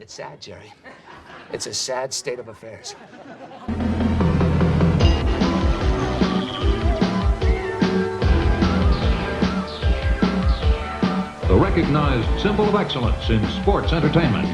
It's sad, Jerry. It's a sad state of affairs. The recognized symbol of excellence in sports entertainment.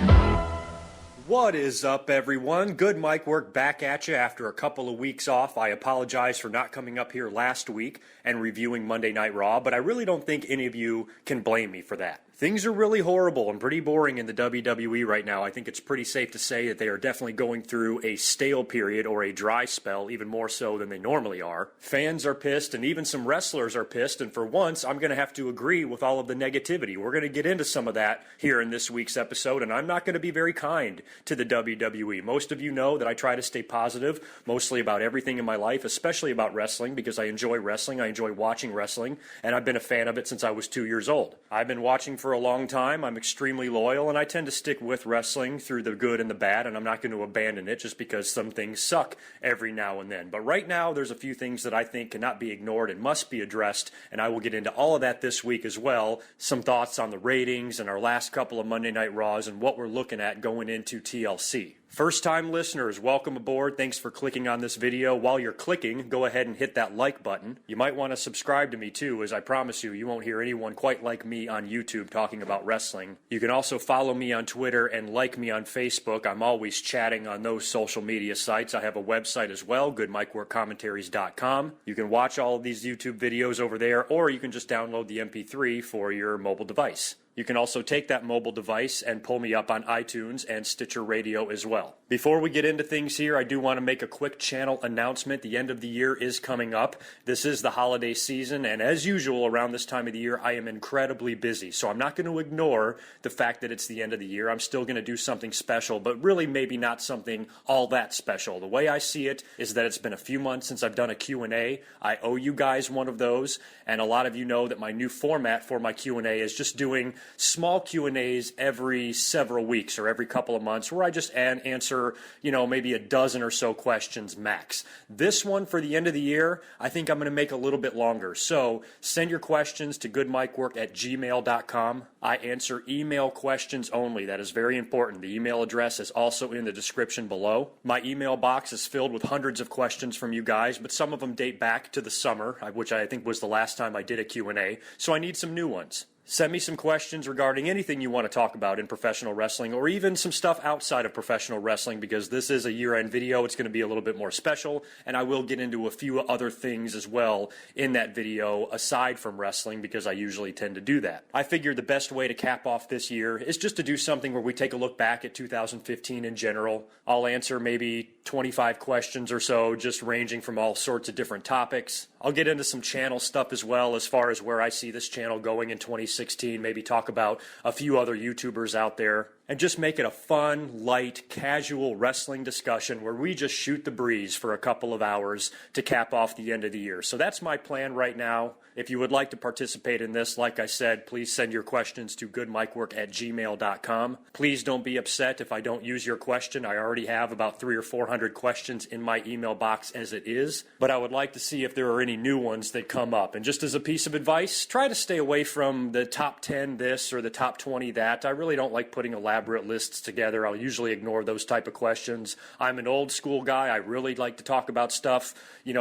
What is up, everyone? GoodMicWork back at you after a couple of weeks off. I apologize for not coming up here last week and reviewing Monday Night Raw, but I really don't think any of you can blame me for that. Things are really horrible and pretty boring in the WWE right now. I think it's pretty safe to say that they are definitely going through a stale period or a dry spell, even more so than they normally are. Fans are pissed and even some wrestlers are pissed, and for once, I'm going to have to agree with all of the negativity. We're going to get into some of that here in this week's episode, and I'm not going to be very kind to the WWE. Most of you know that I try to stay positive, mostly about everything in my life, especially about wrestling, because I enjoy wrestling, I enjoy watching wrestling, and I've been a fan of it since I was 2 years old. I've been watching for a long time. I'm extremely loyal, and I tend to stick with wrestling through the good and the bad, and I'm not going to abandon it just because some things suck every now and then. But right now, there's a few things that I think cannot be ignored and must be addressed, and I will get into all of that this week as well. Some thoughts on the ratings and our last couple of Monday Night Raws and what we're looking at going into TLC. First-time listeners, welcome aboard. Thanks for clicking on this video. While you're clicking, go ahead and hit that like button. You might want to subscribe to me too, as I promise you, you won't hear anyone quite like me on YouTube talking about wrestling. You can also follow me on Twitter and like me on Facebook. I'm always chatting on those social media sites. I have a website as well, GoodMicWorkCommentaries.com. You can watch all of these YouTube videos over there, or you can just download the MP3 for your mobile device. You can also take that mobile device and pull me up on iTunes and Stitcher Radio as well. Before we get into things here, I do want to make a quick channel announcement. The end of the year is coming up. This is the holiday season, and as usual around this time of the year, I am incredibly busy. So I'm not going to ignore the fact that it's the end of the year. I'm still going to do something special, but really maybe not something all that special. The way I see it is that it's been a few months since I've done a Q&A. I owe you guys one of those, and a lot of you know that my new format for my Q&A is just doing small Q&As every several weeks or every couple of months where I just answer, maybe a dozen or so questions max. This one for the end of the year, I think I'm going to make a little bit longer. So send your questions to goodmicwork@gmail.com. I answer email questions only. That is very important. The email address is also in the description below. My email box is filled with hundreds of questions from you guys, but some of them date back to the summer, which I think was the last time I did a Q&A. So I need some new ones. Send me some questions regarding anything you want to talk about in professional wrestling, or even some stuff outside of professional wrestling, because this is a year-end video. It's going to be a little bit more special, and I will get into a few other things as well in that video aside from wrestling, because I usually tend to do that. I figured the best way to cap off this year is just to do something where we take a look back at 2015 in general. I'll answer maybe 25 questions or so, just ranging from all sorts of different topics. I'll get into some channel stuff as well, as far as where I see this channel going in 2016, maybe talk about a few other YouTubers out there, and just make it a fun, light, casual wrestling discussion where we just shoot the breeze for a couple of hours to cap off the end of the year. So that's my plan right now. If you would like to participate in this, like I said, please send your questions to goodmicwork@gmail.com. Please don't be upset if I don't use your question. I already have about 300 or 400 questions in my email box as it is, but I would like to see if there are any new ones that come up. And just as a piece of advice, try to stay away from the top 10 this or the top 20 that. I really don't like putting elaborate lists together. I'll usually ignore those type of questions. I'm an old school guy. I really like to talk about stuff,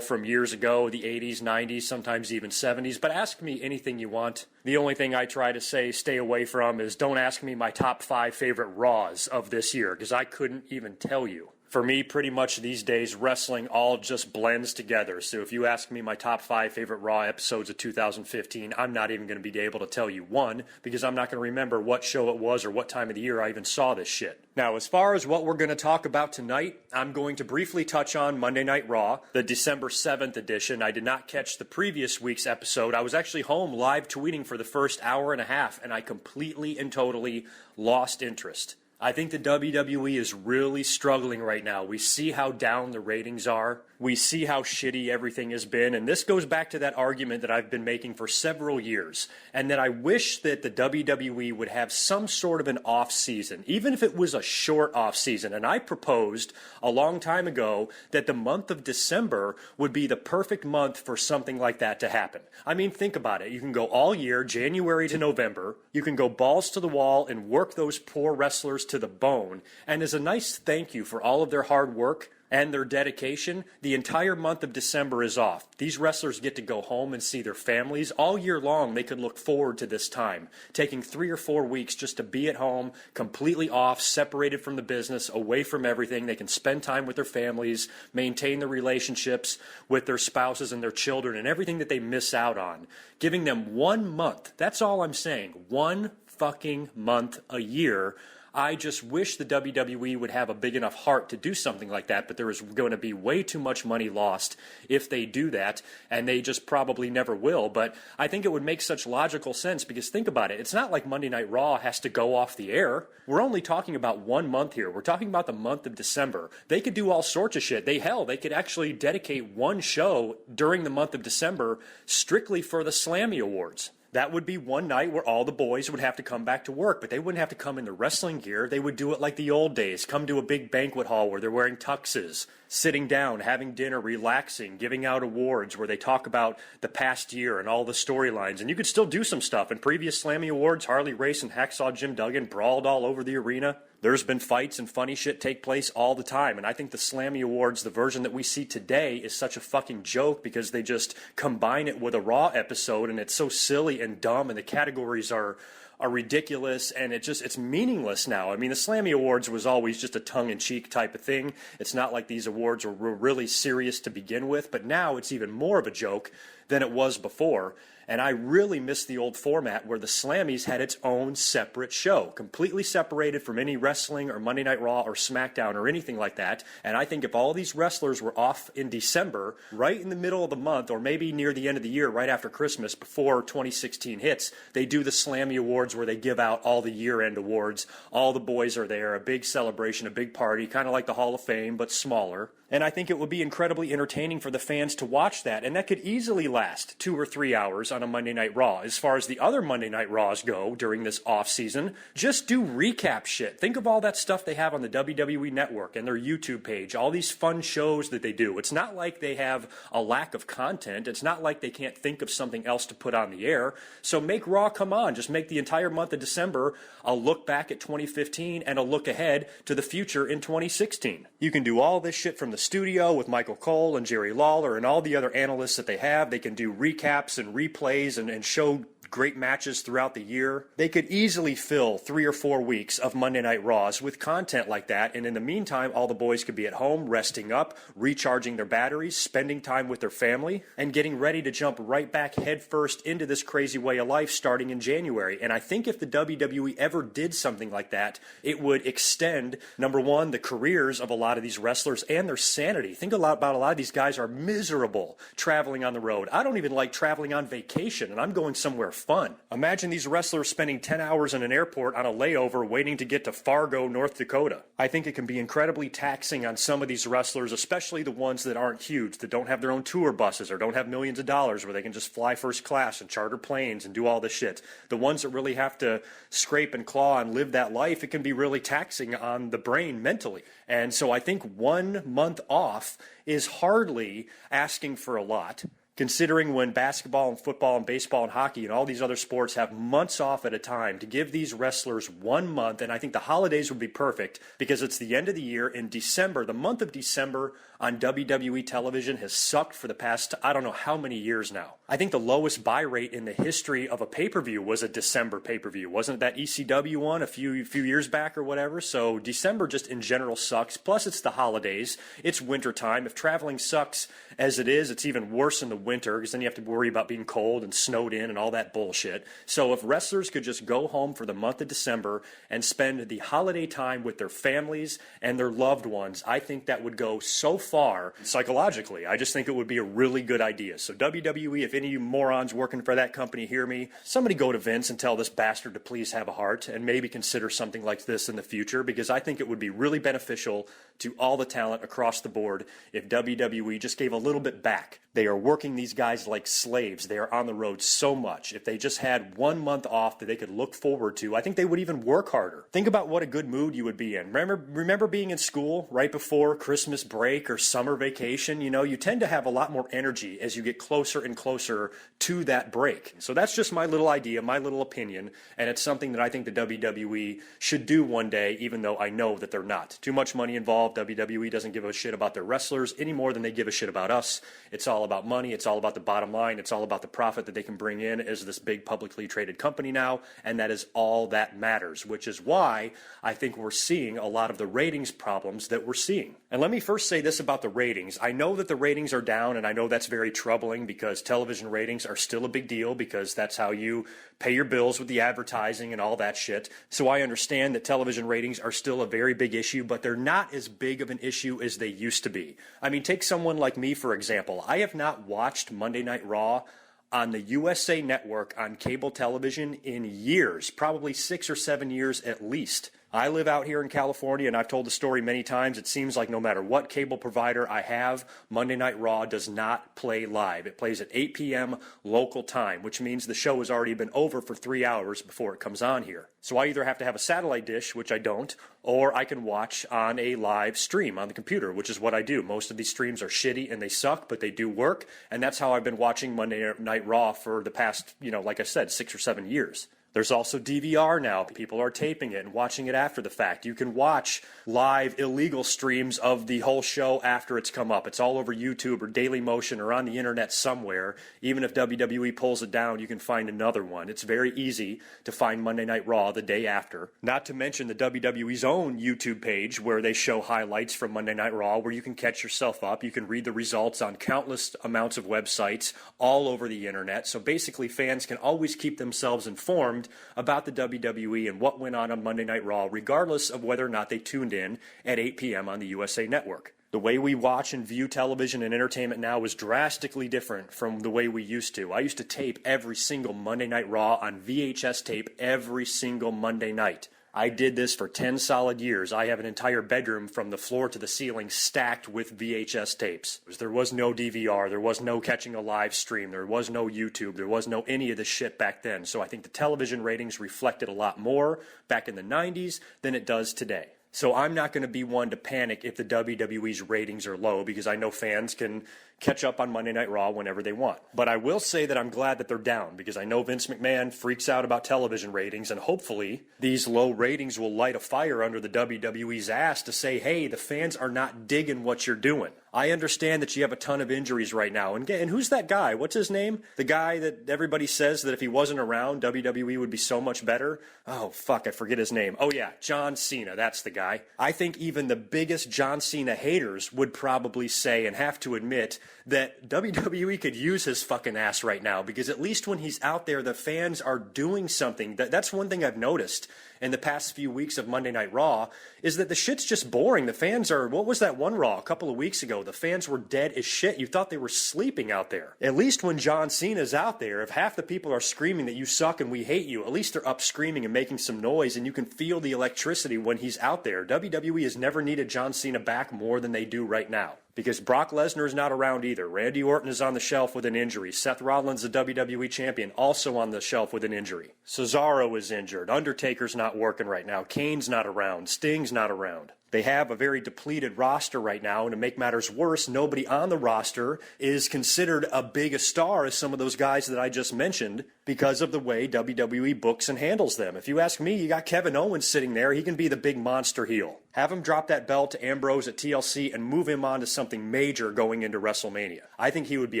from years ago, the 80s, 90s, sometimes even 70s, but ask me anything you want. The only thing I try to stay away from is don't ask me my top 5 favorite Raws of this year, because I couldn't even tell you. For me, pretty much these days, wrestling all just blends together. So if you ask me my top 5 favorite Raw episodes of 2015, I'm not even going to be able to tell you one, because I'm not going to remember what show it was or what time of the year I even saw this shit. Now, as far as what we're going to talk about tonight, I'm going to briefly touch on Monday Night Raw, the December 7th edition. I did not catch the previous week's episode. I was actually home live tweeting for the first hour and a half, and I completely and totally lost interest. I think the WWE is really struggling right now. We see how down the ratings are. We see how shitty everything has been, and this goes back to that argument that I've been making for several years, and that I wish that the WWE would have some sort of an off season, even if it was a short off season. And I proposed a long time ago that the month of December would be the perfect month for something like that to happen. I mean, think about it. You can go all year, January to November. You can go balls to the wall and work those poor wrestlers to the bone. And as a nice thank you for all of their hard work and their dedication, the entire month of December is off. These wrestlers get to go home and see their families. All year long, they could look forward to this time, taking 3 or 4 weeks just to be at home, completely off, separated from the business, away from everything. They can spend time with their families, maintain their relationships with their spouses and their children, and everything that they miss out on. Giving them 1 month, that's all I'm saying, 1 fucking month a year. I just wish the WWE would have a big enough heart to do something like that, but there is going to be way too much money lost if they do that, and they just probably never will. But I think it would make such logical sense, because think about it. It's not like Monday Night Raw has to go off the air. We're only talking about 1 month here. We're talking about the month of December. They could do all sorts of shit. They could actually dedicate one show during the month of December strictly for the Slammy Awards. That would be one night where all the boys would have to come back to work, but they wouldn't have to come in their wrestling gear. They would do it like the old days, come to a big banquet hall where they're wearing tuxes, sitting down, having dinner, relaxing, giving out awards where they talk about the past year and all the storylines. And you could still do some stuff. In previous Slammy Awards, Harley Race and Hacksaw Jim Duggan brawled all over the arena. There's been fights and funny shit take place all the time. And I think the Slammy Awards, the version that we see today, is such a fucking joke because they just combine it with a Raw episode, and it's so silly and dumb, and the categories are ridiculous, and it's meaningless now. I mean, the Slammy Awards was always just a tongue-in-cheek type of thing. It's not like these awards were really serious to begin with, but now it's even more of a joke than it was before. And I really miss the old format where the Slammies had its own separate show, completely separated from any wrestling or Monday Night Raw or SmackDown or anything like that. And I think if all these wrestlers were off in December, right in the middle of the month, or maybe near the end of the year, right after Christmas, before 2016 hits, they do the Slammy Awards where they give out all the year-end awards. All the boys are there, a big celebration, a big party, kind of like the Hall of Fame, but smaller. And I think it would be incredibly entertaining for the fans to watch that. And that could easily last 2 or 3 hours on a Monday Night Raw. As far as the other Monday Night Raws go during this off-season, just do recap shit. Think of all that stuff they have on the WWE Network and their YouTube page, all these fun shows that they do. It's not like they have a lack of content. It's not like they can't think of something else to put on the air. So make Raw come on. Just make the entire month of December a look back at 2015 and a look ahead to the future in 2016. You can do all this shit from the studio with Michael Cole and Jerry Lawler and all the other analysts that they have. They can do recaps and replays and show great matches throughout the year. They could easily fill 3 or 4 weeks of Monday Night Raws with content like that, and in the meantime, all the boys could be at home, resting up, recharging their batteries, spending time with their family, and getting ready to jump right back headfirst into this crazy way of life starting in January. And I think if the WWE ever did something like that, it would extend, number one, the careers of a lot of these wrestlers and their sanity. Think about a lot of these guys are miserable traveling on the road. I don't even like traveling on vacation, and I'm going somewhere fun. Imagine these wrestlers spending 10 hours in an airport on a layover waiting to get to Fargo, North Dakota. I think it can be incredibly taxing on some of these wrestlers, especially the ones that aren't huge, that don't have their own tour buses or don't have millions of dollars where they can just fly first class and charter planes and do all this shit. The ones that really have to scrape and claw and live that life, it can be really taxing on the brain mentally. And so I think 1 month off is hardly asking for a lot, considering when basketball and football and baseball and hockey and all these other sports have months off at a time. To give these wrestlers 1 month, and I think the holidays would be perfect because it's the end of the year in December. The month of December on WWE television has sucked for the past, I don't know how many years now. I think the lowest buy rate in the history of a pay-per-view was a December pay-per-view. Wasn't it that ECW one a few years back or whatever? So December just in general sucks. Plus it's the holidays. It's wintertime. If traveling sucks as it is, it's even worse in the winter because then you have to worry about being cold and snowed in and all that bullshit. So if wrestlers could just go home for the month of December and spend the holiday time with their families and their loved ones, I think that would go so far psychologically. I just think it would be a really good idea. So WWE, if any of you morons working for that company hear me, somebody go to Vince and tell this bastard to please have a heart and maybe consider something like this in the future, because I think it would be really beneficial to all the talent across the board if WWE just gave a little bit back. They are working these guys like slaves. They are on the road so much. If they just had 1 month off that they could look forward to, I think they would even work harder. Think about what a good mood you would be in. Remember being in school right before Christmas break or summer vacation? You know, you tend to have a lot more energy as you get closer and closer to that break. So that's just my little idea, my little opinion, and it's something that I think the WWE should do one day, even though I know that they're not. Too much money involved. WWE doesn't give a shit about their wrestlers any more than they give a shit about us. It's all about money. It's all about the bottom line. It's all about the profit that they can bring in as this big publicly traded company now, and that is all that matters, which is why I think we're seeing a lot of the ratings problems that we're seeing. And let me first say this about the ratings. I know that the ratings are down, and I know that's very troubling because television ratings are still a big deal because that's how you pay your bills with the advertising and all that shit. So I understand that television ratings are still a very big issue, but they're not as big of an issue as they used to be. I mean, take someone like me, for example. I have not watched Monday Night Raw on the USA Network on cable television in years, probably 6 or 7 years at least. I live out here in California, and I've told the story many times. It seems like no matter what cable provider I have, Monday Night Raw does not play live. It plays at 8 p.m. local time, which means the show has already been over for 3 hours before it comes on here. So I either have to have a satellite dish, which I don't, or I can watch on a live stream on the computer, which is what I do. Most of these streams are shitty and they suck, but they do work, and that's how I've been watching Monday Night Raw for the past, like I said, 6 or 7 years. There's also DVR now. People are taping it and watching it after the fact. You can watch live illegal streams of the whole show after it's come up. It's all over YouTube or Dailymotion or on the internet somewhere. Even if WWE pulls it down, you can find another one. It's very easy to find Monday Night Raw the day after. Not to mention the WWE's own YouTube page where they show highlights from Monday Night Raw where you can catch yourself up. You can read the results on countless amounts of websites all over the internet. So basically fans can always keep themselves informed about the WWE and what went on Monday Night Raw, regardless of whether or not they tuned in at 8 p.m. on the USA Network. The way we watch and view television and entertainment now is drastically different from the way we used to. I used to tape every single Monday Night Raw on VHS tape every single Monday night. I did this for 10 solid years. I have an entire bedroom from the floor to the ceiling stacked with VHS tapes. There was no DVR. There was no catching a live stream. There was no YouTube. There was no any of this shit back then. So I think the television ratings reflected a lot more back in the 90s than it does today. So I'm not going to be one to panic if the WWE's ratings are low because I know fans can catch up on Monday Night Raw whenever they want. But I will say that I'm glad that they're down because I know Vince McMahon freaks out about television ratings, and hopefully these low ratings will light a fire under the WWE's ass to say, hey, the fans are not digging what you're doing. I understand that you have a ton of injuries right now. And who's that guy? What's his name? The guy that everybody says that if he wasn't around, WWE would be so much better. Oh, fuck, I forget his name. Oh, yeah, John Cena. That's the guy. I think even the biggest John Cena haters would probably say and have to admit that WWE could use his fucking ass right now because at least when he's out there, the fans are doing something. That's one thing I've noticed in the past few weeks of Monday Night Raw is that the shit's just boring. The fans are, what was that one Raw a couple of weeks ago? The fans were dead as shit. You thought they were sleeping out there. At least when John Cena's out there, if half the people are screaming that you suck and we hate you, at least they're up screaming and making some noise and you can feel the electricity when he's out there. WWE has never needed John Cena back more than they do right now. Because Brock Lesnar is not around either. Randy Orton is on the shelf with an injury. Seth Rollins, the WWE champion, also on the shelf with an injury. Cesaro is injured. Undertaker's not working right now. Kane's not around. Sting's not around. They have a very depleted roster right now, and to make matters worse, nobody on the roster is considered a big a star as some of those guys that I just mentioned because of the way WWE books and handles them. If you ask me, you got Kevin Owens sitting there. He can be the big monster heel. Have him drop that belt to Ambrose at TLC and move him on to something major going into WrestleMania. I think he would be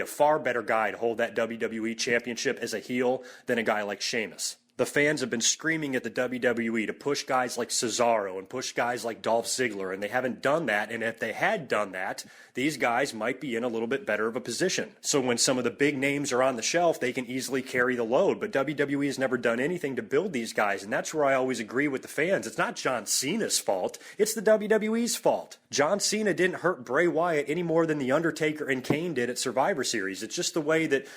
a far better guy to hold that WWE championship as a heel than a guy like Sheamus. The fans have been screaming at the WWE to push guys like Cesaro and push guys like Dolph Ziggler, and they haven't done that. And if they had done that, these guys might be in a little bit better of a position. So when some of the big names are on the shelf, they can easily carry the load. But WWE has never done anything to build these guys, and that's where I always agree with the fans. It's not John Cena's fault. It's the WWE's fault. John Cena didn't hurt Bray Wyatt any more than The Undertaker and Kane did at Survivor Series. It's just the way that,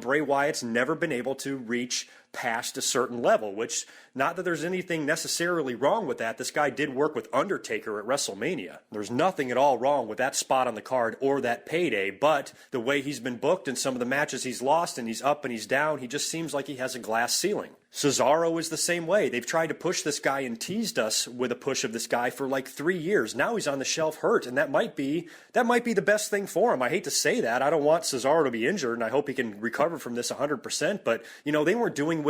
Bray Wyatt's never been able to reach past a certain level, which, not that there's anything necessarily wrong with that. This guy did work with Undertaker at WrestleMania. There's nothing at all wrong with that spot on the card or that payday, but the way he's been booked in some of the matches he's lost, and he's up and he's down, he just seems like he has a glass ceiling. Cesaro is the same way. They've tried to push this guy and teased us with a push of this guy for like 3 years. Now he's on the shelf hurt, and that might be the best thing for him. I hate to say that. I don't want Cesaro to be injured, and I hope he can recover from this 100%, but, they weren't doing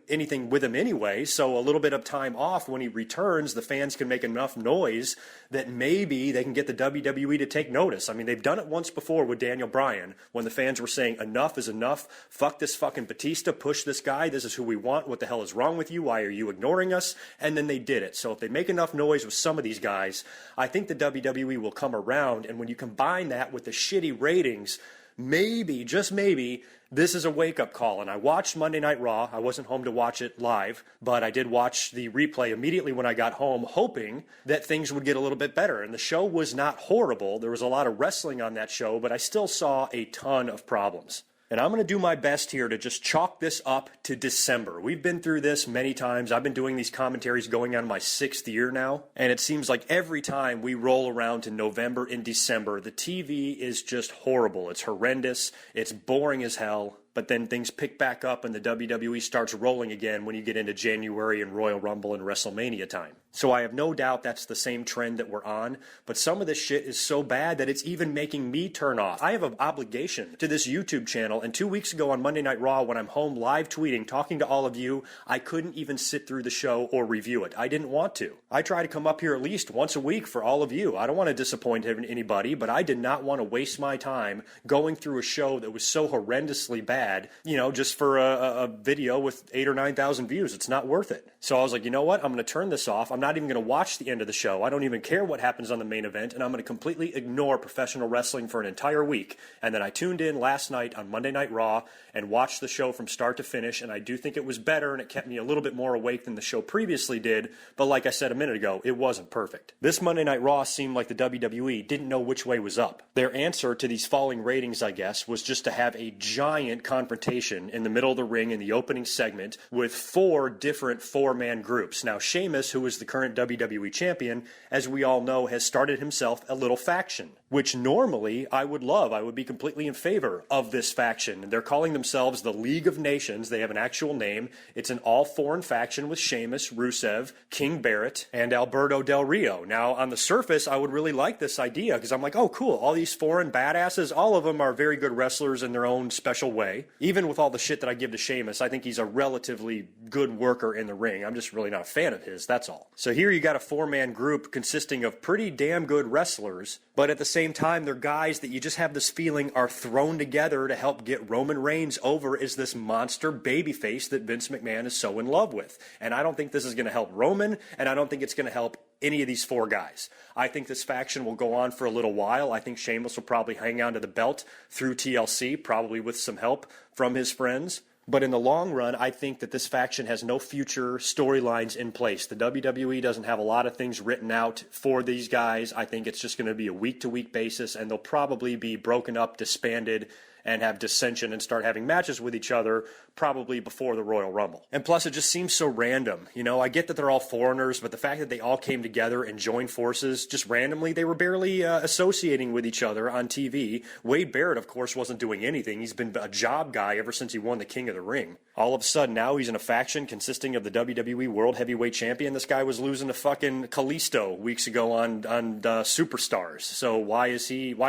anything with him anyway, so a little bit of time off when he returns, the fans can make enough noise that maybe they can get the WWE to take notice. I mean, they've done it once before with Daniel Bryan, when the fans were saying, enough is enough, fuck this fucking Batista, push this guy, this is who we want, what the hell is wrong with you, why are you ignoring us? And then they did it. So if they make enough noise with some of these guys, I think the WWE will come around, and when you combine that with the shitty ratings, maybe, just maybe, this is a wake-up call. And I watched Monday Night Raw. I wasn't home to watch it live, but I did watch the replay immediately when I got home, hoping that things would get a little bit better. And the show was not horrible. There was a lot of wrestling on that show, but I still saw a ton of problems. And I'm going to do my best here to just chalk this up to December. We've been through this many times. I've been doing these commentaries going on my 6th year now. And it seems like every time we roll around to November and December, the TV is just horrible. It's horrendous. It's boring as hell. But then things pick back up and the WWE starts rolling again when you get into January and Royal Rumble and WrestleMania time. So I have no doubt that's the same trend that we're on, but some of this shit is so bad that it's even making me turn off. I have an obligation to this YouTube channel, and 2 weeks ago on Monday Night Raw, when I'm home live tweeting, talking to all of you, I couldn't even sit through the show or review it. I didn't want to. I try to come up here at least once a week for all of you. I don't want to disappoint anybody, but I did not want to waste my time going through a show that was so horrendously bad, just for a video with 8,000 or 9,000 views. It's not worth it. So I was like, you know what? I'm going to turn this off. I'm not even going to watch the end of the show. I don't even care what happens on the main event, and I'm going to completely ignore professional wrestling for an entire week. And then I tuned in last night on Monday Night Raw and watched the show from start to finish, and I do think it was better, and it kept me a little bit more awake than the show previously did. But like I said a minute ago, it wasn't perfect. This Monday Night Raw seemed like the WWE didn't know which way was up. Their answer to these falling ratings, I guess, was just to have a giant confrontation in the middle of the ring in the opening segment with 4 different 4-man groups. Now, Sheamus, who is the current WWE champion, as we all know, has started himself a little faction, which normally I would love. I would be completely in favor of this faction. They're calling themselves the League of Nations. They have an actual name. It's an all-foreign faction with Sheamus, Rusev, King Barrett, and Alberto Del Rio. Now, on the surface, I would really like this idea because I'm like, oh, cool. All these foreign badasses, all of them are very good wrestlers in their own special way. Even with all the shit that I give to Sheamus, I think he's a relatively good worker in the ring. I'm just really not a fan of his, that's all. So here you got a 4-man group consisting of pretty damn good wrestlers, but at the same time, they're guys that you just have this feeling are thrown together to help get Roman Reigns over as this monster babyface that Vince McMahon is so in love with. And I don't think this is going to help Roman, and I don't think it's going to help any of these 4 guys. I think this faction will go on for a little while. I think Sheamus will probably hang on to the belt through TLC, probably with some help from his friends. But in the long run, I think that this faction has no future storylines in place. The WWE doesn't have a lot of things written out for these guys. I think it's just going to be a week-to-week basis, and they'll probably be broken up, disbanded, and have dissension and start having matches with each other probably before the Royal Rumble. And plus, it just seems so random. I get that they're all foreigners, but the fact that they all came together and joined forces just randomly, they were barely associating with each other on TV. Wade Barrett, of course, wasn't doing anything. He's been a job guy ever since he won the King of the Ring. All of a sudden, now he's in a faction consisting of the WWE World Heavyweight Champion. This guy was losing to fucking Kalisto weeks ago on Superstars. So why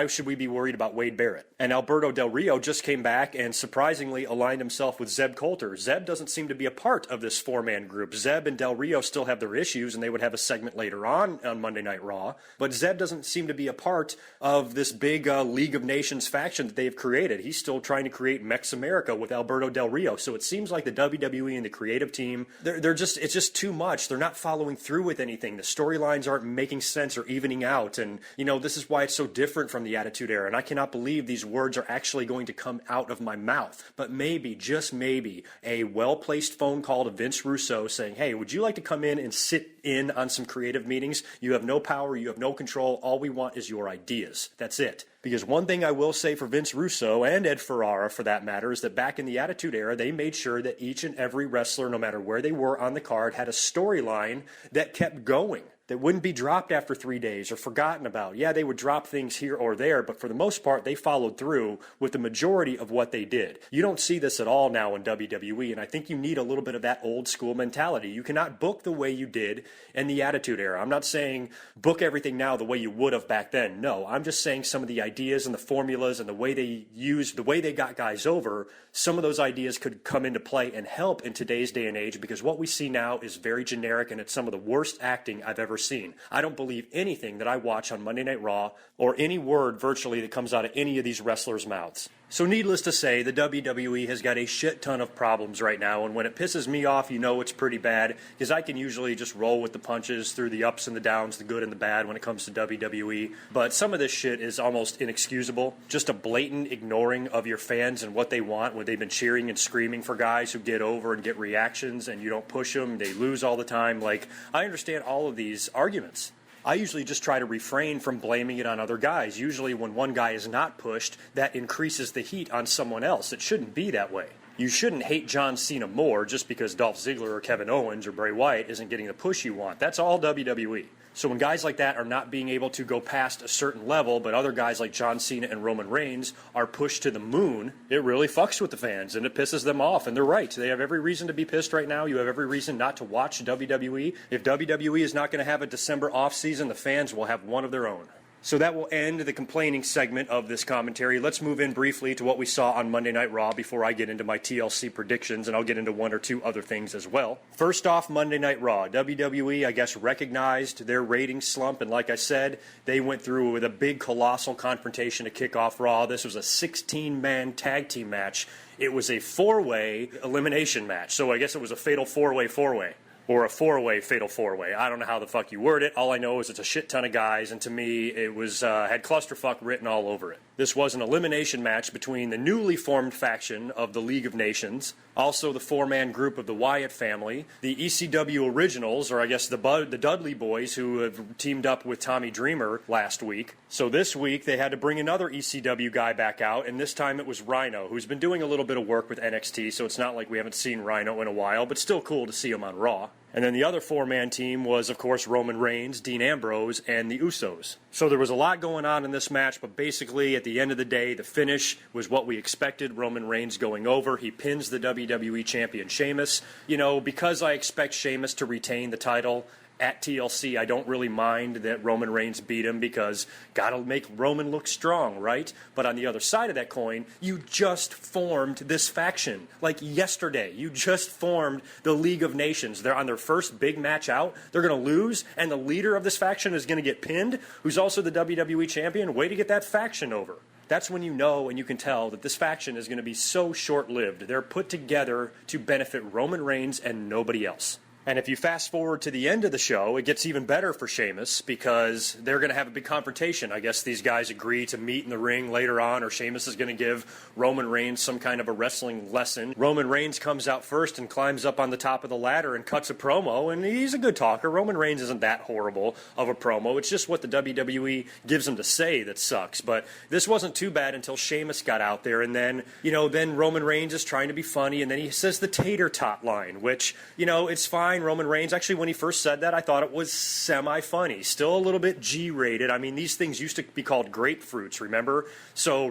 should we be worried about Wade Barrett? And Alberto Del Rio just came back and surprisingly aligned himself with Zeb Coulter. Zeb doesn't seem to be a part of this 4-man group. Zeb and Del Rio still have their issues, and they would have a segment later on Monday Night Raw. But Zeb doesn't seem to be a part of this big League of Nations faction that they've created. He's still trying to create Mex America with Alberto Del Rio. So it seems like the WWE and the creative team, it's just too much. They're not following through with anything. The storylines aren't making sense or evening out. And, this is why it's so different from the Attitude Era. And I cannot believe these words are actually going to come out of my mouth. But maybe, just maybe, maybe a well-placed phone call to Vince Russo saying, hey, would you like to come in and sit in on some creative meetings? You have no power, you have no control, all we want is your ideas. That's it. Because one thing I will say for Vince Russo and Ed Ferrara, for that matter, is that back in the Attitude Era, they made sure that each and every wrestler, no matter where they were on the card, had a storyline that kept going, that wouldn't be dropped after 3 days or forgotten about. Yeah, they would drop things here or there, but for the most part, they followed through with the majority of what they did. You don't see this at all now in WWE, and I think you need a little bit of that old school mentality. You cannot book the way you did in the Attitude Era. I'm not saying book everything now the way you would have back then. No, I'm just saying some of the ideas and the formulas and the way they got guys over, some of those ideas could come into play and help in today's day and age, because what we see now is very generic, and it's some of the worst acting I've ever seen. I don't believe anything that I watch on Monday Night Raw or any word virtually that comes out of any of these wrestlers' mouths. So needless to say, the WWE has got a shit ton of problems right now, and when it pisses me off, you know it's pretty bad, because I can usually just roll with the punches through the ups and the downs, the good and the bad when it comes to WWE, but some of this shit is almost inexcusable. Just a blatant ignoring of your fans and what they want when they've been cheering and screaming for guys who get over and get reactions, and you don't push them, they lose all the time. Like, I understand all of these arguments. I usually just try to refrain from blaming it on other guys. Usually when one guy is not pushed, that increases the heat on someone else. It shouldn't be that way. You shouldn't hate John Cena more just because Dolph Ziggler or Kevin Owens or Bray Wyatt isn't getting the push you want. That's all WWE. So when guys like that are not being able to go past a certain level, but other guys like John Cena and Roman Reigns are pushed to the moon, it really fucks with the fans and it pisses them off. And they're right. They have every reason to be pissed right now. You have every reason not to watch WWE. If WWE is not going to have a December off season, the fans will have one of their own. So that will end the complaining segment of this commentary. Let's move in briefly to what we saw on Monday Night Raw before I get into my TLC predictions, and I'll get into one or two other things as well. First off, Monday Night Raw. WWE, I guess, recognized their ratings slump, and like I said, they went through with a big, colossal confrontation to kick off Raw. This was a 16-man tag team match. It was a four-way elimination match, so I guess it was a fatal four-way. Or a four-way fatal four-way. I don't know how the fuck you word it. All I know is it's a shit ton of guys, and to me, it was had clusterfuck written all over it. This was an elimination match between the newly formed faction of the League of Nations, also the four-man group of the Wyatt family, the ECW originals, or I guess the Dudley boys who have teamed up with Tommy Dreamer last week. So this week, they had to bring another ECW guy back out, and this time it was Rhino, who's been doing a little bit of work with NXT, so it's not like we haven't seen Rhino in a while, but still cool to see him on Raw. And then the other four-man team was, of course, Roman Reigns, Dean Ambrose, and the Usos. So there was a lot going on in this match, but basically, at the end of the day, the finish was what we expected. Roman Reigns going over. He pins the WWE champion Sheamus. You know, because I expect Sheamus to retain the title at TLC, I don't really mind that Roman Reigns beat him because gotta make Roman look strong, right? But on the other side of that coin, you just formed this faction. Like yesterday, you just formed the League of Nations. They're on their first big match out. They're going to lose, and the leader of this faction is going to get pinned, who's also the WWE champion. Way to get that faction over. That's when you know and you can tell that this faction is going to be so short-lived. They're put together to benefit Roman Reigns and nobody else. And if you fast forward to the end of the show, it gets even better for Sheamus because they're going to have a big confrontation. I guess these guys agree to meet in the ring later on, or Sheamus is going to give Roman Reigns some kind of a wrestling lesson. Roman Reigns comes out first and climbs up on the top of the ladder and cuts a promo, and he's a good talker. Roman Reigns isn't that horrible of a promo. It's just what the WWE gives him to say that sucks. But this wasn't too bad until Sheamus got out there, and then, then Roman Reigns is trying to be funny, and then he says the tater tot line, which, it's fine. Roman Reigns, actually, when he first said that, I thought it was semi-funny. Still a little bit G-rated. I mean, these things used to be called grapefruits, remember? So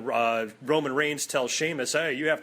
Roman Reigns tells Sheamus, hey, I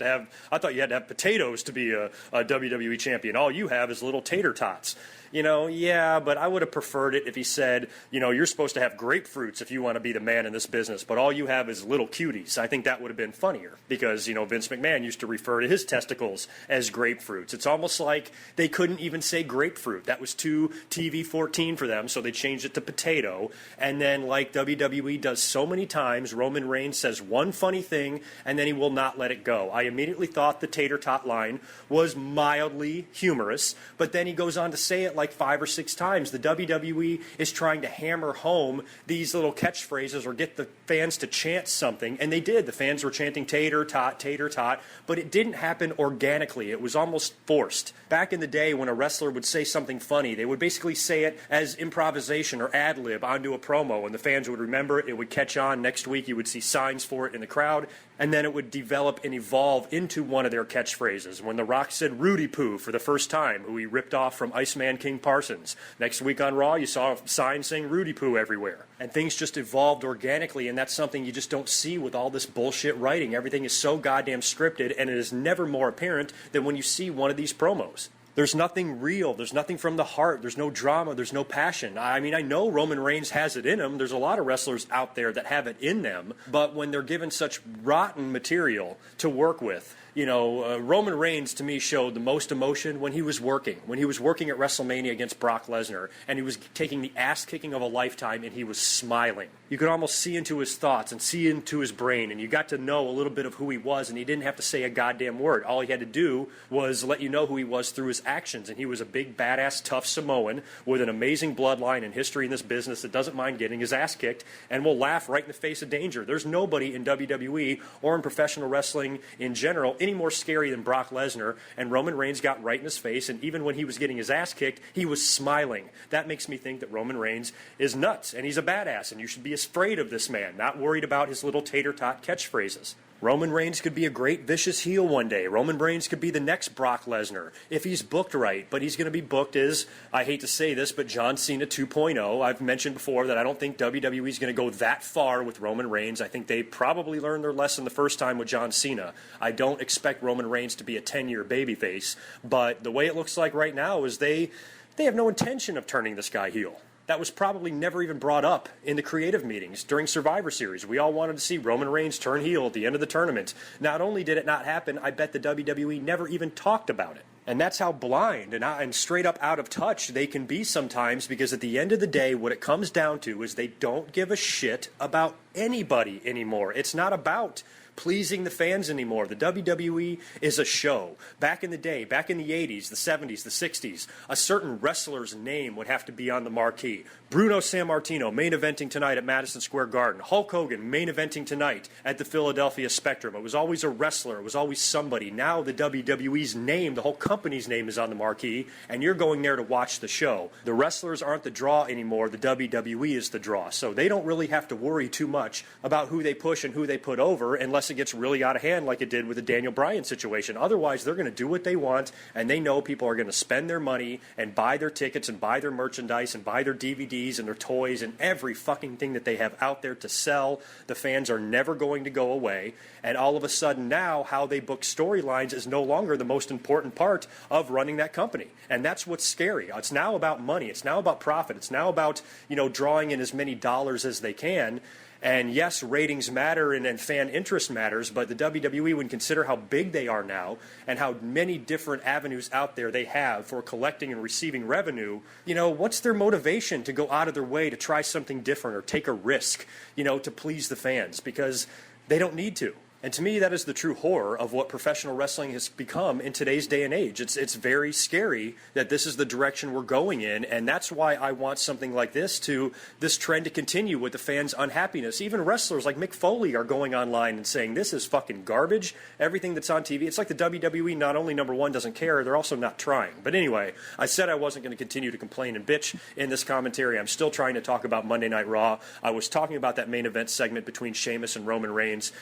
thought you had to have potatoes to be a WWE champion. All you have is little tater tots. Yeah, but I would have preferred it if he said, you're supposed to have grapefruits if you want to be the man in this business, but all you have is little cuties. I think that would have been funnier because, Vince McMahon used to refer to his testicles as grapefruits. It's almost like they couldn't even say grapefruit. That was too TV-14 for them, so they changed it to potato. And then, like WWE does so many times, Roman Reigns says one funny thing, and then he will not let it go. I immediately thought the tater tot line was mildly humorous, but then he goes on to say it like like 5 or 6 times. The WWE is trying to hammer home these little catchphrases or get the fans to chant something, and they did. The fans were chanting tater tot, but it didn't happen organically. It was almost forced. Back in the day when a wrestler would say something funny, they would basically say it as improvisation or ad-lib onto a promo, and the fans would remember it. It would catch on. Next week you would see signs for it in the crowd, and then it would develop and evolve into one of their catchphrases. When The Rock said Rudy Poo for the first time, who he ripped off from Iceman King Parsons. Next week on Raw, you saw a sign saying Rudy Poo everywhere. And things just evolved organically, and that's something you just don't see with all this bullshit writing. Everything is so goddamn scripted, and it is never more apparent than when you see one of these promos. There's nothing real. There's nothing from the heart. There's no drama. There's no passion. I mean, I know Roman Reigns has it in him. There's a lot of wrestlers out there that have it in them. But when they're given such rotten material to work with, Roman Reigns, to me, showed the most emotion when he was working. When he was working at WrestleMania against Brock Lesnar, and he was taking the ass-kicking of a lifetime, and he was smiling. You could almost see into his thoughts and see into his brain, and you got to know a little bit of who he was, and he didn't have to say a goddamn word. All he had to do was let you know who he was through his actions, and he was a big, badass, tough Samoan with an amazing bloodline and history in this business that doesn't mind getting his ass kicked and will laugh right in the face of danger. There's nobody in WWE or in professional wrestling in general any more scary than Brock Lesnar, and Roman Reigns got right in his face, and even when he was getting his ass kicked, he was smiling. That makes me think that Roman Reigns is nuts, and he's a badass, and you should be afraid of this man, not worried about his little tater-tot catchphrases. Roman Reigns could be a great vicious heel one day. Roman Reigns could be the next Brock Lesnar if he's booked right, but he's going to be booked as, I hate to say this, but John Cena 2.0. I've mentioned before that I don't think WWE is going to go that far with Roman Reigns. I think they probably learned their lesson the first time with John Cena. I don't expect Roman Reigns to be a 10-year babyface, but the way it looks like right now is they have no intention of turning this guy heel. That was probably never even brought up in the creative meetings during Survivor Series. We all wanted to see Roman Reigns turn heel at the end of the tournament. Not only did it not happen, I bet the WWE never even talked about it. And that's how blind and straight up out of touch they can be sometimes, because at the end of the day, what it comes down to is they don't give a shit about anybody anymore. It's not about pleasing the fans anymore. The WWE is a show. Back in the day, back in the 80s, the 70s, the 60s, a certain wrestler's name would have to be on the marquee. Bruno Sammartino main eventing tonight at Madison Square Garden. Hulk Hogan main eventing tonight at the Philadelphia Spectrum. It was always a wrestler. It was always somebody. Now the WWE's name, the whole company's name is on the marquee, and you're going there to watch the show. The wrestlers aren't the draw anymore. The WWE is the draw. So they don't really have to worry too much about who they push and who they put over unless it gets really out of hand like it did with the Daniel Bryan situation. Otherwise, they're going to do what they want, and they know people are going to spend their money and buy their tickets and buy their merchandise and buy their DVDs and their toys and every fucking thing that they have out there to sell. The fans are never going to go away, and all of a sudden now how they book storylines is no longer the most important part of running that company, and that's what's scary. It's now about money. It's now about profit. It's now about, drawing in as many dollars as they can. And yes, ratings matter and fan interest matters, but the WWE, when consider how big they are now and how many different avenues out there they have for collecting and receiving revenue, what's their motivation to go out of their way to try something different or take a risk, to please the fans? Because they don't need to. And to me, that is the true horror of what professional wrestling has become in today's day and age. It's very scary that this is the direction we're going in, and that's why I want something like this trend to continue with the fans' unhappiness. Even wrestlers like Mick Foley are going online and saying, this is fucking garbage, everything that's on TV. It's like the WWE not only, number one, doesn't care, they're also not trying. But anyway, I said I wasn't going to continue to complain and bitch in this commentary. I'm still trying to talk about Monday Night Raw. I was talking about that main event segment between Sheamus and Roman Reigns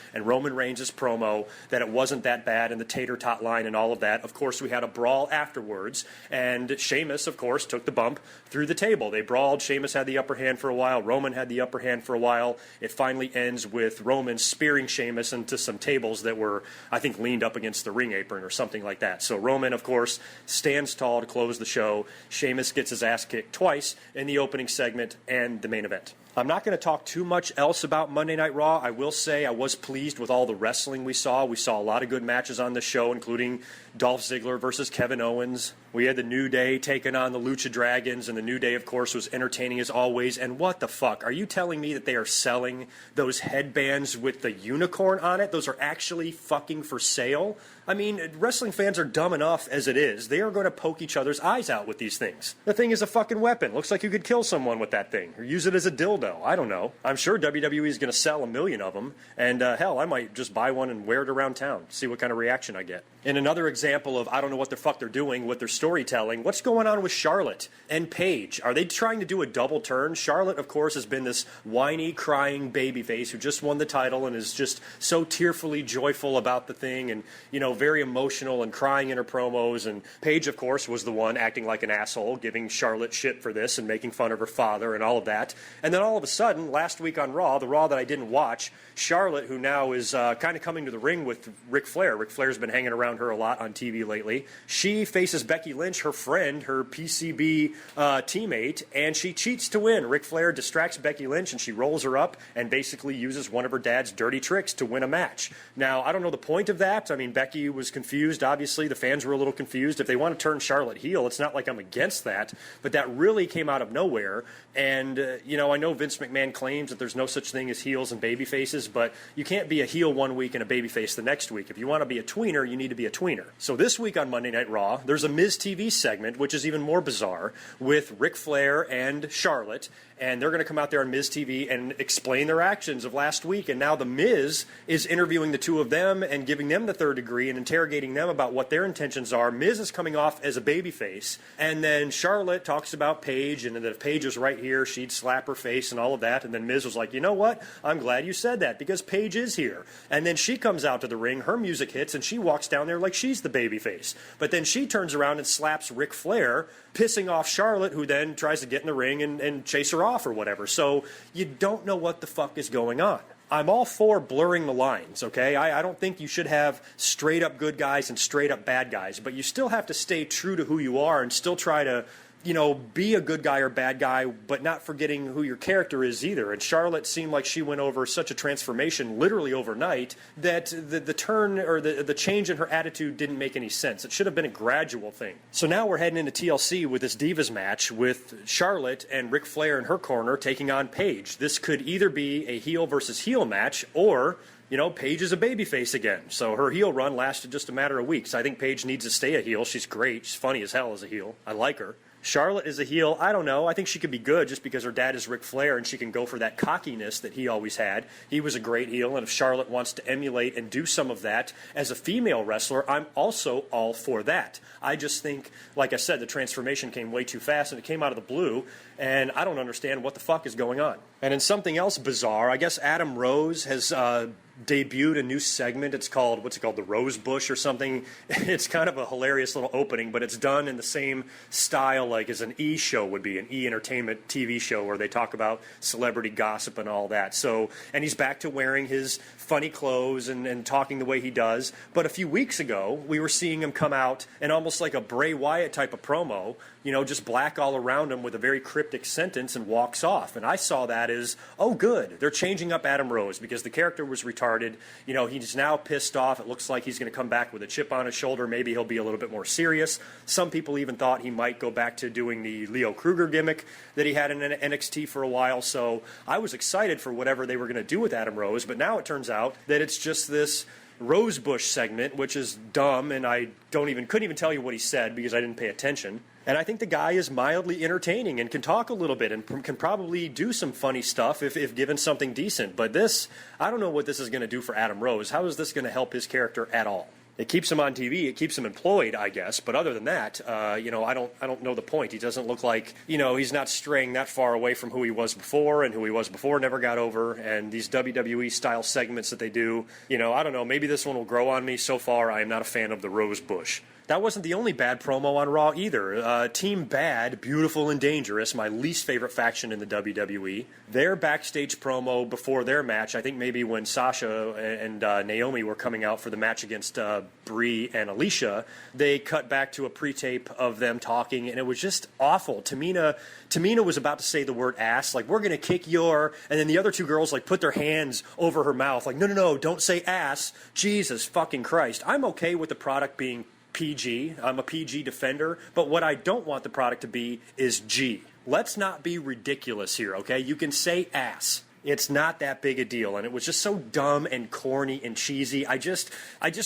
promo, that it wasn't that bad, and the tater tot line and all of that. Of course, we had a brawl afterwards, and Sheamus, of course, took the bump through the table. They brawled. Sheamus had the upper hand for a while. Roman had the upper hand for a while. It finally ends with Roman spearing Sheamus into some tables that were, I think, leaned up against the ring apron or something like that. So Roman, of course, stands tall to close the show. Sheamus gets his ass kicked twice in the opening segment and the main event. I'm not going to talk too much else about Monday Night Raw. I will say I was pleased with all the wrestling we saw. We saw a lot of good matches on the show, including Dolph Ziggler versus Kevin Owens. We had the New Day taking on the Lucha Dragons, and the New Day, of course, was entertaining as always. And what the fuck? Are you telling me that they are selling those headbands with the unicorn on it? Those are actually fucking for sale? I mean, wrestling fans are dumb enough as it is. They are going to poke each other's eyes out with these things. The thing is a fucking weapon. Looks like you could kill someone with that thing, or use it as a dildo. I don't know. I'm sure WWE is going to sell 1 million of them, and hell, I might just buy one and wear it around town, see what kind of reaction I get. And another example of I don't know what the fuck they're doing with their storytelling, what's going on with Charlotte and Paige? Are they trying to do a double turn? Charlotte, of course, has been this whiny, crying babyface who just won the title and is just so tearfully joyful about the thing and, you know, very emotional and crying in her promos. And Paige, of course, was the one acting like an asshole, giving Charlotte shit for this and making fun of her father and all of that. And then all of a sudden, last week on Raw, the Raw that I didn't watch, Charlotte, who now is kind of coming to the ring with Ric Flair. Ric Flair's been hanging around her a lot on TV lately. She faces Becky Lynch, her friend, her PCB teammate, and she cheats to win. Ric Flair distracts Becky Lynch, and she rolls her up and basically uses one of her dad's dirty tricks to win a match. Now, I don't know the point of that. I mean, Becky was confused, obviously. The fans were a little confused. If they want to turn Charlotte heel, it's not like I'm against that, but that really came out of nowhere. And, you know, I know Vince McMahon claims that there's no such thing as heels and baby faces, but you can't be a heel one week and a baby face the next week. If you want to be a tweener, you need to be a tweener. So this week on Monday Night Raw, there's a Miz TV segment, which is even more bizarre, with Ric Flair and Charlotte, and they're going to come out there on Miz TV and explain their actions of last week. And now the Miz is interviewing the two of them and giving them the third degree and interrogating them about what their intentions are. Miz is coming off as a babyface, and then Charlotte talks about Paige, and that if Paige was right here, she'd slap her face and all of that. And then Miz was like, you know what? I'm glad you said that because Paige is here. And then she comes out to the ring, her music hits, and she walks down there like she's the babyface. But then she turns around and slaps Ric Flair, pissing off Charlotte, who then tries to get in the ring and chase her off or whatever. So you don't know what the fuck is going on. I'm all for blurring the lines, okay? I don't think you should have straight-up good guys and straight-up bad guys, but you still have to stay true to who you are and still try to, you know, be a good guy or bad guy, but not forgetting who your character is either. And Charlotte seemed like she went over such a transformation literally overnight that the turn or the change in her attitude didn't make any sense. It should have been a gradual thing. So now we're heading into TLC with this Divas match with Charlotte and Ric Flair in her corner taking on Paige. This could either be a heel versus heel match or, you know, Paige is a babyface again. So her heel run lasted just a matter of weeks. I think Paige needs to stay a heel. She's great. She's funny as hell as a heel. I like her. Charlotte is a heel. I don't know. I think she could be good just because her dad is Ric Flair and she can go for that cockiness that he always had. He was a great heel, and if Charlotte wants to emulate and do some of that as a female wrestler, I'm also all for that. I just think, like I said, the transformation came way too fast and it came out of the blue, and I don't understand what the fuck is going on. And in something else bizarre, I guess Adam Rose has debuted a new segment. It's called, what's it called, the Rose Bush or something. It's kind of a hilarious little opening, but it's done in the same style like as an E! show would be, an E! Entertainment TV show where they talk about celebrity gossip and all that. So, and he's back to wearing his funny clothes and talking the way he does. But a few weeks ago, we were seeing him come out in almost like a Bray Wyatt type of promo, you know, just black all around him with a very cryptic sentence and walks off. And I saw that as, oh, good. They're changing up Adam Rose because the character was retarded. You know, he's now pissed off. It looks like he's going to come back with a chip on his shoulder. Maybe he'll be a little bit more serious. Some people even thought he might go back to doing the Leo Kruger gimmick that he had in NXT for a while. So I was excited for whatever they were going to do with Adam Rose. But now it turns out that it's just this Rosebush segment, which is dumb, and I couldn't even tell you what he said because I didn't pay attention. And I think the guy is mildly entertaining and can talk a little bit and can probably do some funny stuff if given something decent. But this, I don't know what this is going to do for Adam Rose. How is this going to help his character at all? It keeps him on TV. It keeps him employed, I guess. But other than that, you know, I don't know the point. He doesn't look like, you know, he's not straying that far away from who he was before, and who he was before never got over. And these WWE style segments that they do, you know, I don't know. Maybe this one will grow on me. So far, I am not a fan of the Rose Bush. That wasn't the only bad promo on Raw either. Team Bad, Beautiful and Dangerous, my least favorite faction in the WWE, their backstage promo before their match, I think maybe when Sasha and Naomi were coming out for the match against Brie and Alicia, they cut back to a pre-tape of them talking, and it was just awful. Tamina was about to say the word ass, like, we're going to kick your, and then the other two girls, like, put their hands over her mouth, like, no, don't say ass. Jesus fucking Christ. I'm okay with the product being PG. I'm a PG defender, but what I don't want the product to be is G. Let's not be ridiculous here, okay? You can say ass. It's not that big a deal, and it was just so dumb and corny and cheesy. I just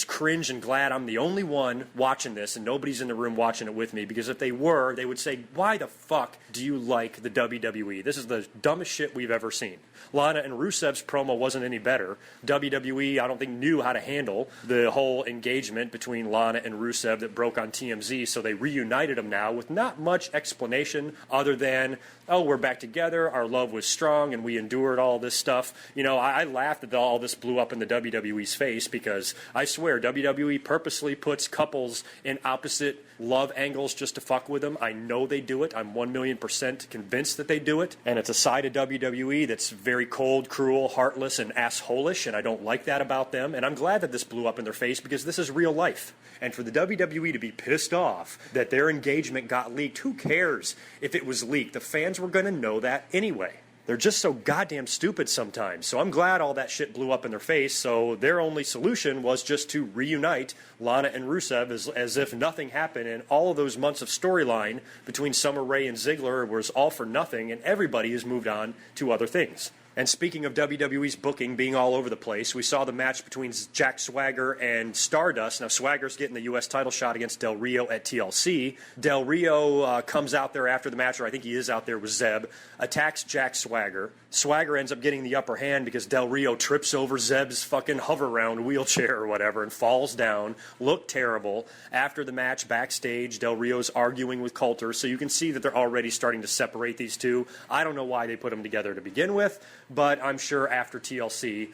cringe and glad I'm the only one watching this, and nobody's in the room watching it with me, because if they were, they would say, why the fuck do you like the WWE? This is the dumbest shit we've ever seen. Lana and Rusev's promo wasn't any better. WWE, I don't think, knew how to handle the whole engagement between Lana and Rusev that broke on TMZ, so they reunited them now with not much explanation other than, oh, we're back together, our love was strong, and we endured all this stuff. You know, I laughed that all this blew up in the WWE's face, because I swear WWE purposely puts couples in opposite love angles just to fuck with them. I know they do it. I'm 1,000,000% convinced that they do it. And it's a side of WWE that's very cold, cruel, heartless, and assholish, and I don't like that about them. And I'm glad that this blew up in their face, because this is real life. And for the WWE to be pissed off that their engagement got leaked, who cares if it was leaked? The fans were going to know that anyway. They're just so goddamn stupid sometimes. So I'm glad all that shit blew up in their face. So their only solution was just to reunite Lana and Rusev as if nothing happened. And all of those months of storyline between Summer Rae and Ziggler was all for nothing. And everybody has moved on to other things. And speaking of WWE's booking being all over the place, we saw the match between Jack Swagger and Stardust. Now, Swagger's getting the U.S. title shot against Del Rio at TLC. Del Rio comes out there after the match, or I think he is out there with Zeb, attacks Jack Swagger. Swagger ends up getting the upper hand because Del Rio trips over Zeb's fucking hover-round wheelchair or whatever and falls down. Looked terrible. After the match, backstage, Del Rio's arguing with Coulter, so you can see that they're already starting to separate these two. I don't know why they put them together to begin with, but I'm sure after TLC,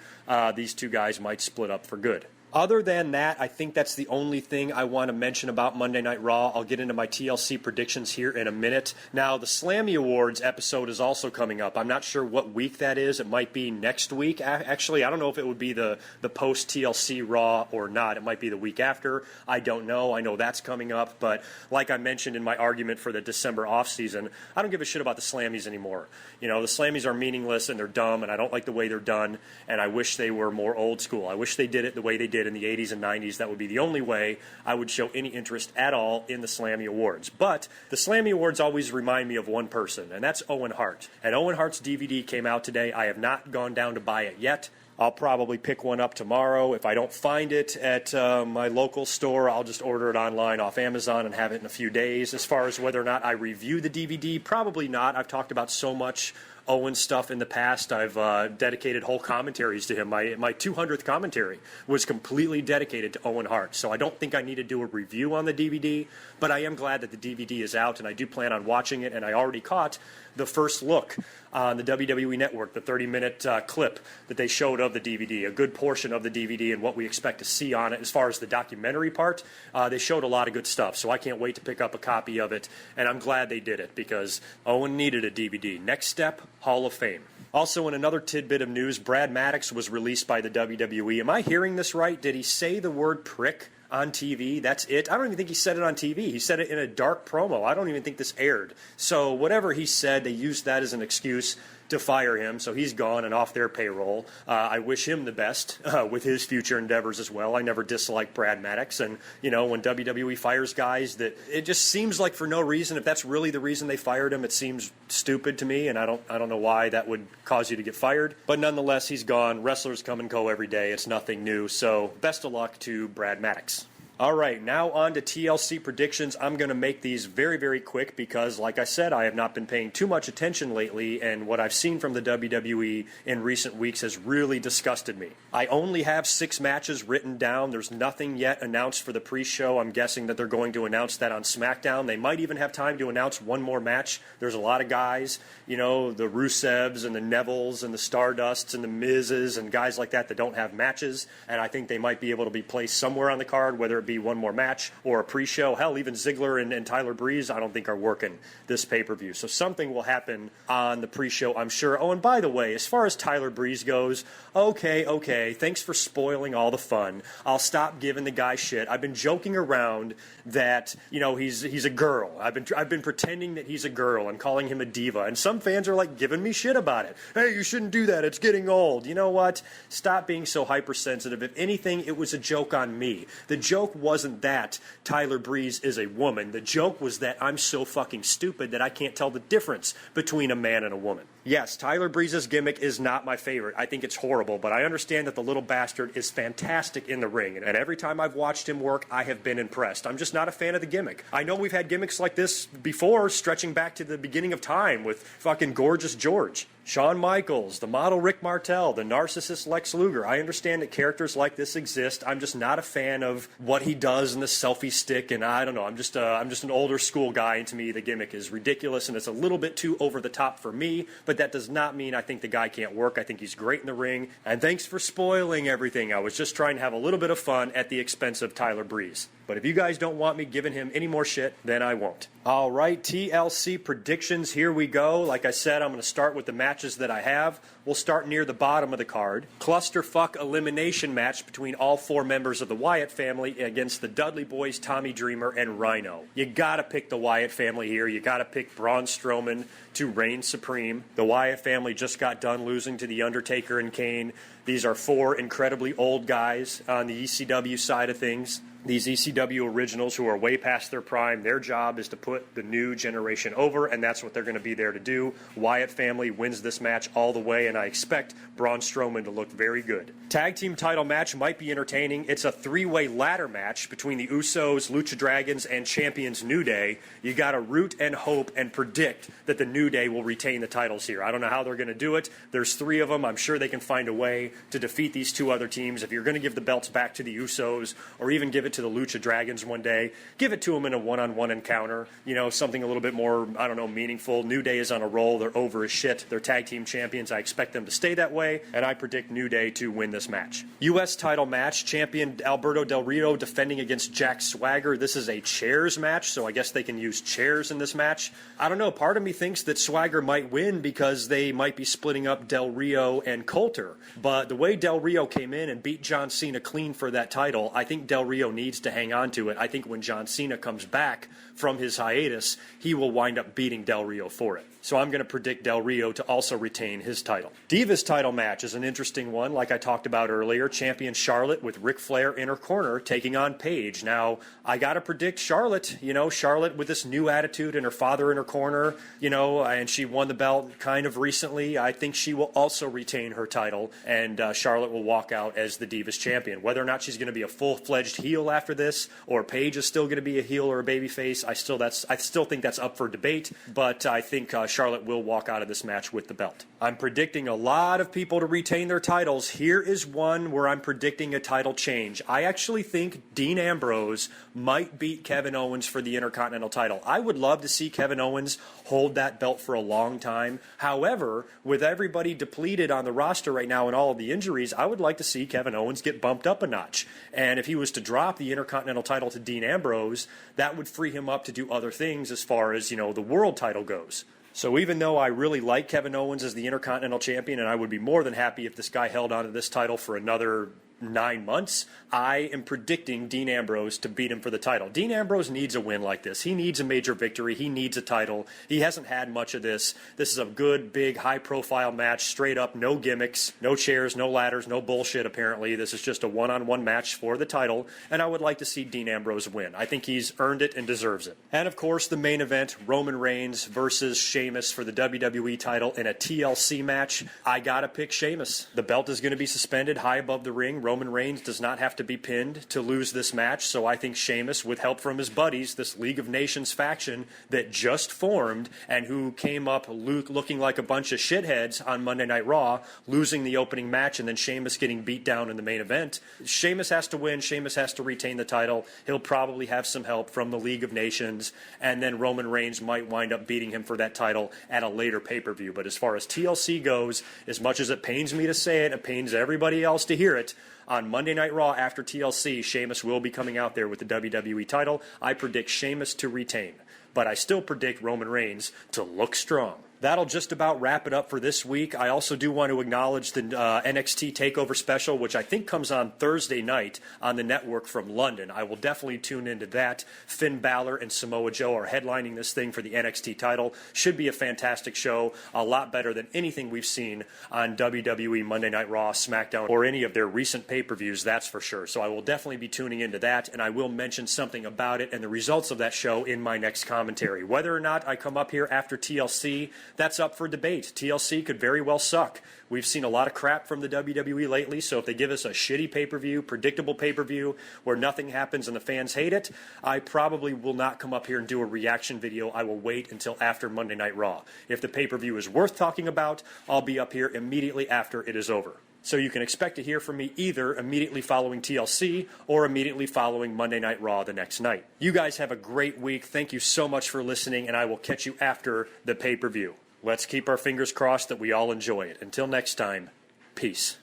these two guys might split up for good. Other than that, I think that's the only thing I want to mention about Monday Night Raw. I'll get into my TLC predictions here in a minute. Now, the Slammy Awards episode is also coming up. I'm not sure what week that is. It might be next week. Actually, I don't know if it would be the post-TLC Raw or not. It might be the week after. I don't know. I know that's coming up. But like I mentioned in my argument for the December offseason, I don't give a shit about the Slammies anymore. You know, the Slammies are meaningless and they're dumb, and I don't like the way they're done, and I wish they were more old school. I wish they did it the way they did in the 80s and 90s. That would be the only way I would show any interest at all in the Slammy Awards. But the Slammy Awards always remind me of one person, and that's Owen Hart. And Owen Hart's DVD came out today. I have not gone down to buy it yet. I'll probably pick one up tomorrow. If I don't find it at my local store, I'll just order it online off Amazon and have it in a few days. As far as whether or not I review the DVD, probably not. I've talked about so much Owen stuff in the past. I've dedicated whole commentaries to him. My 200th commentary was completely dedicated to Owen Hart. So I don't think I need to do a review on the DVD, but I am glad that the DVD is out, and I do plan on watching it, and I already caught the first look on the WWE Network, the 30-minute clip that they showed of the DVD, a good portion of the DVD and what we expect to see on it. As far as the documentary part, they showed a lot of good stuff, so I can't wait to pick up a copy of it, and I'm glad they did it because Owen needed a DVD. Next step, Hall of Fame. Also, in another tidbit of news, Brad Maddox was released by the WWE. Am I hearing this right? Did he say the word prick on TV? That's it? I don't even think he said it on TV. He said it in a dark promo. I don't even think this aired. So whatever he said, they used that as an excuse to fire him, so he's gone and off their payroll. I wish him the best with his future endeavors as well. I never disliked Brad Maddox, and you know, when WWE fires guys, that it just seems like for no reason. If that's really the reason they fired him, it seems stupid to me, and I don't know why that would cause you to get fired. But nonetheless, he's gone. Wrestlers come and go every day. It's nothing new. So best of luck to Brad Maddox. All right, now on to TLC predictions. I'm going to make these very, very quick because, like I said, I have not been paying too much attention lately, and what I've seen from the WWE in recent weeks has really disgusted me. I only have 6 matches written down. There's nothing yet announced for the pre-show. I'm guessing that they're going to announce that on SmackDown. They might even have time to announce one more match. There's a lot of guys, you know, the Rusevs and the Nevilles and the Stardusts and the Mizes and guys like that that don't have matches, and I think they might be able to be placed somewhere on the card, whether it be be one more match or a pre-show. Hell, even Ziggler and Tyler Breeze, I don't think are working this pay-per-view. So something will happen on the pre-show, I'm sure. Oh, and by the way, as far as Tyler Breeze goes, okay, thanks for spoiling all the fun. I'll stop giving the guy shit. I've been joking around that, he's a girl. I've been pretending that he's a girl and calling him a diva, and some fans are like giving me shit about it. Hey, you shouldn't do that. It's getting old. You know what? Stop being so hypersensitive. If anything, it was a joke on me. The joke wasn't that Tyler Breeze is a woman. The joke was that I'm so fucking stupid that I can't tell the difference between a man and a woman. Yes, Tyler Breeze's gimmick is not my favorite. I think it's horrible, but I understand that the little bastard is fantastic in the ring, and every time I've watched him work, I have been impressed. I'm just not a fan of the gimmick. I know we've had gimmicks like this before, stretching back to the beginning of time with fucking Gorgeous George, Shawn Michaels, the model Rick Martel, the narcissist Lex Luger. I understand that characters like this exist. I'm just not a fan of what he does and the selfie stick, and I don't know. I'm just an older school guy, and to me, the gimmick is ridiculous, and it's a little bit too over the top for me, but that does not mean I think the guy can't work. I think he's great in the ring, and thanks for spoiling everything. I was just trying to have a little bit of fun at the expense of Tyler Breeze. But if you guys don't want me giving him any more shit, then I won't. All right, TLC predictions, here we go. Like I said, I'm going to start with the matches that I have. We'll start near the bottom of the card. Clusterfuck elimination match between all four members of the Wyatt family against the Dudley Boys, Tommy Dreamer, and Rhino. You gotta pick the Wyatt family here. You gotta pick Braun Strowman to reign supreme. The Wyatt family just got done losing to The Undertaker and Kane. These are four incredibly old guys on the ECW side of things. These ECW originals who are way past their prime, their job is to put the new generation over, and that's what they're going to be there to do. Wyatt family wins this match all the way, and I expect Braun Strowman to look very good. Tag team title match might be entertaining. It's a three-way ladder match between the Usos, Lucha Dragons, and champions New Day. You got to root and hope and predict that the New Day will retain the titles here. I don't know how they're going to do it. There's three of them. I'm sure they can find a way to defeat these two other teams. If you're going to give the belts back to the Usos or even give it to the Lucha Dragons one day, give it to them in a one-on-one encounter, something a little bit more, meaningful. New Day is on a roll. They're over as shit. They're tag team champions. I expect them to stay that way, and I predict New Day to win this match. U.S. title match, champion Alberto Del Rio defending against Jack Swagger. This is a chairs match, so I guess they can use chairs in this match. I don't know. Part of me thinks that Swagger might win because they might be splitting up Del Rio and Coulter, but the way Del Rio came in and beat John Cena clean for that title, I think Del Rio needs to hang on to it. I think when John Cena comes back from his hiatus, he will wind up beating Del Rio for it. So I'm going to predict Del Rio to also retain his title. Divas title match is an interesting one, like I talked about earlier. Champion Charlotte with Ric Flair in her corner taking on Paige. Now, I got to predict Charlotte. Charlotte with this new attitude and her father in her corner, and she won the belt kind of recently. I think she will also retain her title, and Charlotte will walk out as the Divas champion. Whether or not she's going to be a full-fledged heel after this, or Paige is still going to be a heel or a babyface, I still think that's up for debate, but I think Charlotte will walk out of this match with the belt. I'm predicting a lot of people to retain their titles. Here is one where I'm predicting a title change. I actually think Dean Ambrose might beat Kevin Owens for the Intercontinental title. I would love to see Kevin Owens hold that belt for a long time. However, with everybody depleted on the roster right now and all of the injuries, I would like to see Kevin Owens get bumped up a notch. And if he was to drop the Intercontinental title to Dean Ambrose, that would free him up to do other things as far as, the world title goes. So even though I really like Kevin Owens as the Intercontinental Champion, and I would be more than happy if this guy held on to this title for another 9 months, I am predicting Dean Ambrose to beat him for the title. Dean Ambrose needs a win like this. He needs a major victory. He needs a title. He hasn't had much of this. This is a good, big, high-profile match, straight up, no gimmicks, no chairs, no ladders, no bullshit, apparently. This is just a one-on-one match for the title, and I would like to see Dean Ambrose win. I think he's earned it and deserves it. And, of course, the main event, Roman Reigns versus Sheamus for the WWE title in a TLC match. I gotta pick Sheamus. The belt is going to be suspended high above the ring. Roman Reigns does not have to be pinned to lose this match, so I think Sheamus, with help from his buddies, this League of Nations faction that just formed and who came up looking like a bunch of shitheads on Monday Night Raw, losing the opening match and then Sheamus getting beat down in the main event. Sheamus has to win. Sheamus has to retain the title. He'll probably have some help from the League of Nations, and then Roman Reigns might wind up beating him for that title at a later pay-per-view. But as far as TLC goes, as much as it pains me to say it, it pains everybody else to hear it, On Monday Night Raw after TLC, Sheamus will be coming out there with the WWE title. I predict Sheamus to retain, but I still predict Roman Reigns to look strong. That'll just about wrap it up for this week. I also do want to acknowledge the NXT TakeOver special, which I think comes on Thursday night on the network from London. I will definitely tune into that. Finn Balor and Samoa Joe are headlining this thing for the NXT title. Should be a fantastic show, a lot better than anything we've seen on WWE Monday Night Raw, SmackDown, or any of their recent pay-per-views, that's for sure. So I will definitely be tuning into that, and I will mention something about it and the results of that show in my next commentary. Whether or not I come up here after TLC, that's up for debate. TLC could very well suck. We've seen a lot of crap from the WWE lately, so if they give us a shitty pay-per-view, predictable pay-per-view, where nothing happens and the fans hate it, I probably will not come up here and do a reaction video. I will wait until after Monday Night Raw. If the pay-per-view is worth talking about, I'll be up here immediately after it is over. So you can expect to hear from me either immediately following TLC or immediately following Monday Night Raw the next night. You guys have a great week. Thank you so much for listening, and I will catch you after the pay-per-view. Let's keep our fingers crossed that we all enjoy it. Until next time, peace.